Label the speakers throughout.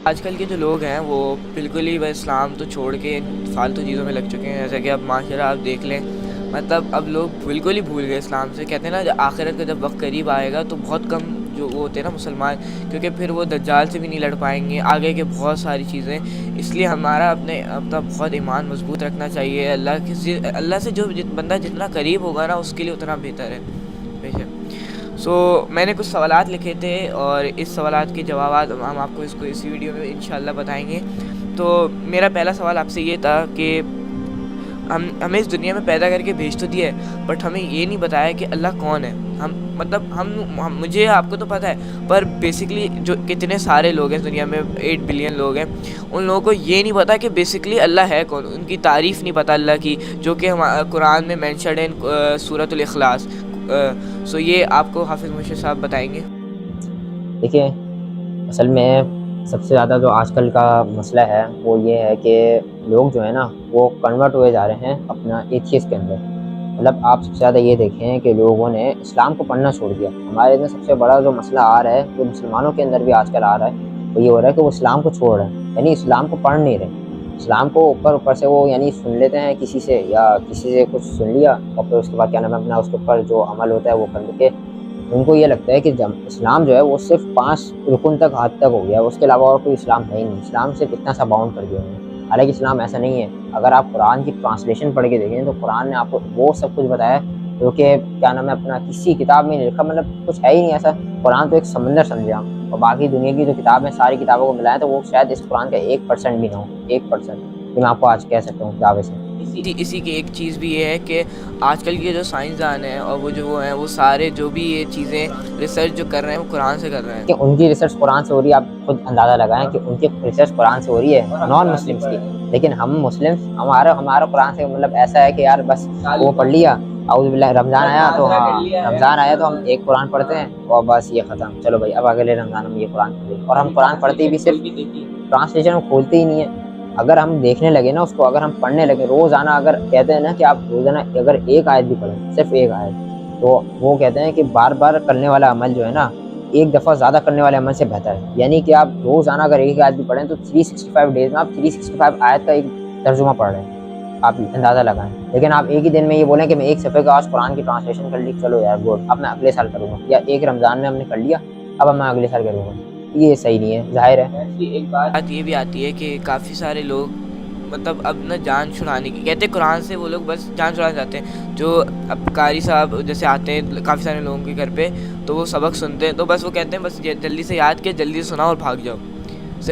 Speaker 1: आजकल के जो लोग हैं वो बिल्कुल ही वह इस्लाम तो छोड़ के फालतू चीज़ों में लग चुके हैं। जैसे कि अब माशरा आप देख लें, मतलब अब लोग बिल्कुल ही भूल गए इस्लाम से। कहते हैं ना, जब आखिरत का जब वक्त करीब आएगा तो बहुत कम जो वो होते हैं ना मुसलमान, क्योंकि फिर वो दज्जाल से भी नहीं लड़ पाएंगे, आगे के बहुत सारी चीज़ें। इसलिए हमारा अपना बहुत ईमान मजबूत रखना चाहिए। अल्लाह से जो बंदा जितना करीब होगा ना, उसके लिए उतना बेहतर है बेशक। मैंने कुछ सवालात लिखे थे और इस सवालात के जवाब हम आपको इसी वीडियो में इंशाल्लाह बताएंगे। तो मेरा पहला सवाल आपसे ये था कि हमें इस दुनिया में पैदा करके भेज तो दिया है, बट हमें ये नहीं बताया कि अल्लाह कौन है। हम मुझे आपको तो पता है, पर बेसिकली जो कितने सारे लोग हैं दुनिया में, 8 बिलियन लोग हैं, उन लोगों को ये नहीं पता कि बेसिकली अल्लाह है कौन। उनकी तारीफ़ नहीं पता अल्लाह की, जो कि हम कुरान में मेंशन्ड है सूरतुल इखलास। ये आपको हाफिज़ मुर्शिद साहब बताएंगे।
Speaker 2: देखिए, असल में सबसे ज़्यादा जो आजकल का मसला है वो ये है कि लोग जो है ना वो कन्वर्ट हुए जा रहे हैं अपना एथियस्ट के अंदर। मतलब आप सबसे ज़्यादा ये देखें कि लोगों ने इस्लाम को पढ़ना छोड़ दिया। हमारे अंदर सबसे बड़ा जो मसला आ रहा है, जो मुसलमानों के अंदर भी आजकल आ रहा है, वो ये हो रहा है कि वो इस्लाम को छोड़ रहे हैं, यानी इस्लाम को पढ़ नहीं रहे। इस्लाम को ऊपर ऊपर से वो यानी सुन लेते हैं किसी से, या किसी से कुछ सुन लिया और फिर उसके बाद क्या नाम है अपना उसके ऊपर जो अमल होता है वो कर के उनको ये लगता है कि जब इस्लाम जो है वो सिर्फ 5 रुकन तक हद तक हो गया, उसके अलावा और कोई इस्लाम है ही नहीं। इस्लाम सिर्फ इतना सा बाउंड कर दिया उन्होंने। हालांकि इस्लाम ऐसा नहीं है। अगर आप कुरान की ट्रांसलेशन पढ़ के देखें तो कुरान ने आपको वो सब कुछ बताया जो कि क्या नाम है अपना किसी किताब में नहीं लिखा, मतलब कुछ है ही नहीं ऐसा। कुरान तो एक समंदर समझे हम, और बाकी दुनिया की जो किताब है सारी किताबों को मिलाएं तो वो शायद इस कुरान का 1% भी ना हो। 1% मैं आपको आज कह सकता हूँ दावे से।
Speaker 1: इसी की एक चीज़ भी ये है कि आजकल के जो साइंसदान हैं और वो हैं, वो सारे जो भी ये चीज़ें रिसर्च जो कर रहे हैं वो कुरान से कर रहे
Speaker 2: कि
Speaker 1: हैं।
Speaker 2: उनकी रिसर्च कुरान से हो रही है। आप खुद अंदाज़ा लगाएं कि उनकी रिसर्च कुरान से हो रही है, नॉन मुस्लिम्स की। लेकिन हम मुस्लिम्स, हमारा हमारा कुरान से मतलब ऐसा है कि यार बस वो पढ़ लिया, औज़ु बिल्लाह, रमज़ान आया तो हाँ, रमज़ान आया तो हम एक कुरान पढ़ते हैं और बस ये ख़त्म, चलो भाई अब अगले रमज़ान हम ये कुरान पढ़ें। और हम कुरान पढ़ते भी सिर्फ ट्रांसलेशन हम खोलते ही नहीं है। अगर हम देखने लगे ना उसको, अगर हम पढ़ने लगे रोज़ाना, अगर कहते हैं ना कि आप रोज़ाना अगर एक आयत भी पढ़ें, सिर्फ एक आयत, तो वो कहते हैं कि बार बार करने वाला अमल जो है ना एक दफ़ा ज़्यादा करने वाले अमल से बेहतर है। यानी कि आप रोज़ाना अगर एक आयत भी पढ़ें तो 365 डेज़ में आप 365 आयत का एक तर्जुमा पढ़ रहे हैं, आप अंदाज़ा लगाएं। लेकिन आप एक ही दिन में ये बोलें कि मैं एक सफ़े का आज कुरान की ट्रांसलेशन कर ली, चलो यार गुड, अब मैं अगले साल करूँगा, या एक रमज़ान में हमने कर लिया अब मैं अगले साल करूँगा, ये सही नहीं है। ज़ाहिर है
Speaker 1: एक बात ये भी आती है कि काफ़ी सारे लोग, मतलब अब ना जान छुड़ाने की कहते हैं कुरान से, वो लोग बस जान छुड़ाना चाहते हैं। जो अब कारी साहब जैसे आते हैं काफ़ी सारे लोगों के घर पे, तो वो सबक सुनते हैं, तो बस वो कहते हैं बस जल्दी से याद किया, जल्दी से सुनाओ और भाग जाओ।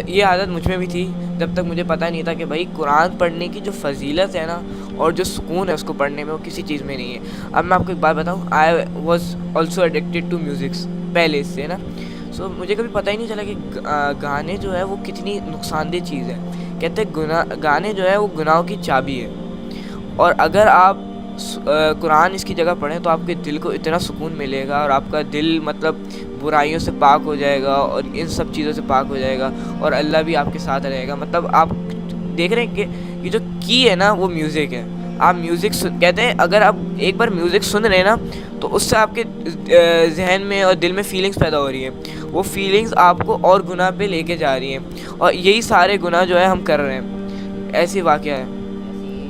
Speaker 1: ये आदत मुझ में भी थी, जब तक मुझे पता नहीं था कि भाई कुरान पढ़ने की जो फजीलत है ना और जो सुकून है उसको पढ़ने में, वो किसी चीज़ में नहीं है। अब मैं आपको एक बात बताऊँ, I was also addicted to musics पहले इससे ना। मुझे कभी पता ही नहीं चला कि गाने जो है वो कितनी नुकसानदेह चीज़ है। कहते हैं गाने जो है वो गुनाहों की चाबी है, और अगर आप कुरान इसकी जगह पढ़ें तो आपके दिल को इतना सुकून मिलेगा, और आपका दिल मतलब बुराइयों से पाक हो जाएगा और इन सब चीज़ों से पाक हो जाएगा, और अल्लाह भी आपके साथ रहेगा। मतलब आप देख रहे हैं कि ये जो की है ना वो म्यूज़िक है। आप म्यूज़िक कहते हैं अगर आप एक बार म्यूज़िक सुन रहे हैं ना, तो उससे आपके जहन में और दिल में फीलिंग्स पैदा हो रही हैं। वो फीलिंग्स आपको और गुनाह पे लेके जा रही हैं, और यही सारे गुनाह जो है हम कर रहे हैं। ऐसी वाक़या है।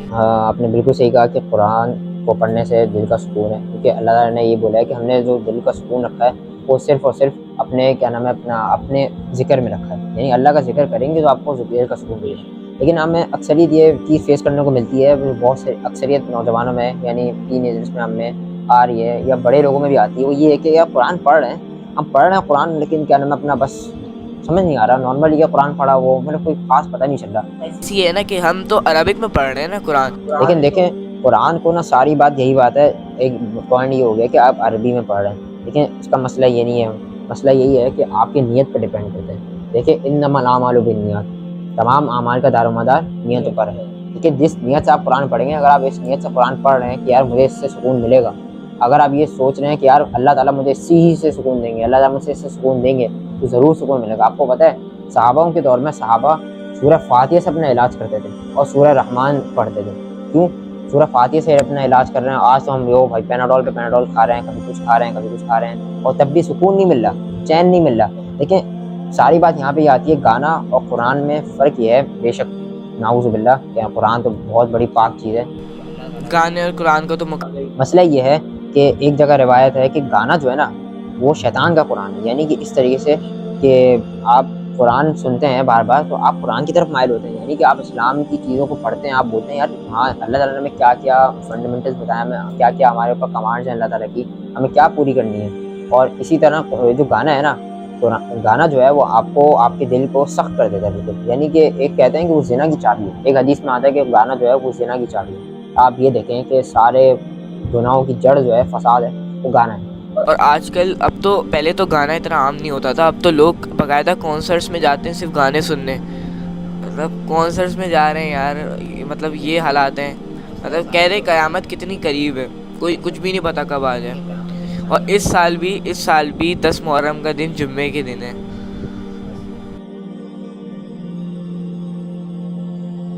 Speaker 2: हाँ, आपने बिल्कुल सही कहा कि कुरान को पढ़ने से दिल का सुकून है, क्योंकि अल्लाह ताला ने ये बोला है कि हमने जो दिल का सुकून रखा है वो सिर्फ़ और सिर्फ़ अपने क्या नाम है अपने ज़िक्र में रखा है। यानी अल्लाह का ज़िक्र करेंगे तो आपको दिल का सुकून मिलेगा। लेकिन हमें अक्सरियत ये चीज़ फ़ेस करने को मिलती है, वो बहुत से अक्सरियत नौजवानों में यानी टीनेजर्स में हमें आ रही है, या बड़े लोगों में भी आती है। वो ये है कि यार कुरान पढ़ रहे हैं, हम पढ़ रहे हैं कुरान, लेकिन क्या नाम है अपना बस समझ नहीं आ रहा। नॉर्मली ये कुरान पढ़ा वो मतलब कोई ख़ास पता नहीं चल रहा।
Speaker 1: ऐसी है ना कि हम तो अरबिक में पढ़ रहे हैं ना कुरान।
Speaker 2: लेकिन देखें कुरान को ना सारी बात यही बात है, एक पॉइंट ये हो गया कि आप अरबी में पढ़ रहे हैं, लेकिन इसका मसला ये नहीं है। मसला यही है कि आपकी नीयत पर डिपेंड करता है। देखिए इन्नमल आमालु बिन्नियात, तमाम आमाल का दारोमदार नीयत पर है। लेकिन जिस नीयत से आप कुरान पढ़ेंगे, अगर आप इस नीयत से कुरान पढ़ रहे हैं कि यार मुझे इससे सुकून मिलेगा, अगर आप ये सोच रहे हैं कि यार अल्लाह ताला मुझे इसी ही से सुकून देंगे, अल्लाह ताला मुझे इससे सुकून देंगे, तो ज़रूर सुकून मिलेगा। आपको पता है सहाबाओं के दौर में सहाबा सूरह फातिहा से अपना इलाज करते थे और सूरह रहमान पढ़ते थे। क्यों? सूरह फातिहा से अपना इलाज कर रहे हैं। आज तो हम लोग भाई पैनाडोल पे पैनाडोल खा रहे हैं, कभी कुछ खा रहे हैं, कभी कुछ खा रहे हैं, और तब भी सुकून नहीं मिल रहा, चैन नहीं मिल रहा। लेकिन सारी बात यहाँ पे ये आती है, गाना और कुरान में फ़र्क ये है, बेशक नाउज़ुबिल्लाह कि कुरान तो बहुत बड़ी पाक चीज़ है।
Speaker 1: गाने और कुरान का तो
Speaker 2: मसला ये है कि एक जगह रिवायत है कि गाना जो है ना वो शैतान का कुरान है, यानी कि इस तरीके से कि आप कुरान सुनते हैं बार बार तो आप कुरान की तरफ माइल होते हैं, यानी कि आप इस्लाम की चीज़ों को पढ़ते हैं, आप बोलते हैं यार हाँ अल्लाह ताला ने हमें क्या क्या फंडामेंटल्स बताया, हमें क्या क्या हमारे ऊपर कमांड्स हैं अल्लाह ताला की, हमें क्या पूरी करनी है। और इसी तरह जो गाना है ना, गाना जो है वो आपको आपके दिल को सख्त कर देता है बिल्कुल, यानी कि एक कहते हैं कि वो ज़िना की चाबी है, एक हदीस में आता है कि गाना जो है वो ज़िना की चाबी है। आप ये देखें कि सारे गुनाहों की जड़ जो है फसाद है वो गाना है।
Speaker 1: और आजकल अब तो, पहले तो गाना इतना आम नहीं होता था, अब तो लोग बाकायदा कॉन्सर्ट्स में जाते हैं सिर्फ गाने सुनने। मतलब कॉन्सर्ट्स में जा रहे हैं यार, मतलब ये हालात हैं। मतलब कह रहे क़यामत कितनी करीब है, कोई कुछ भी नहीं पता कब आ जाए। और इस साल भी 10 मुहर्रम का दिन जुम्मे के दिन है।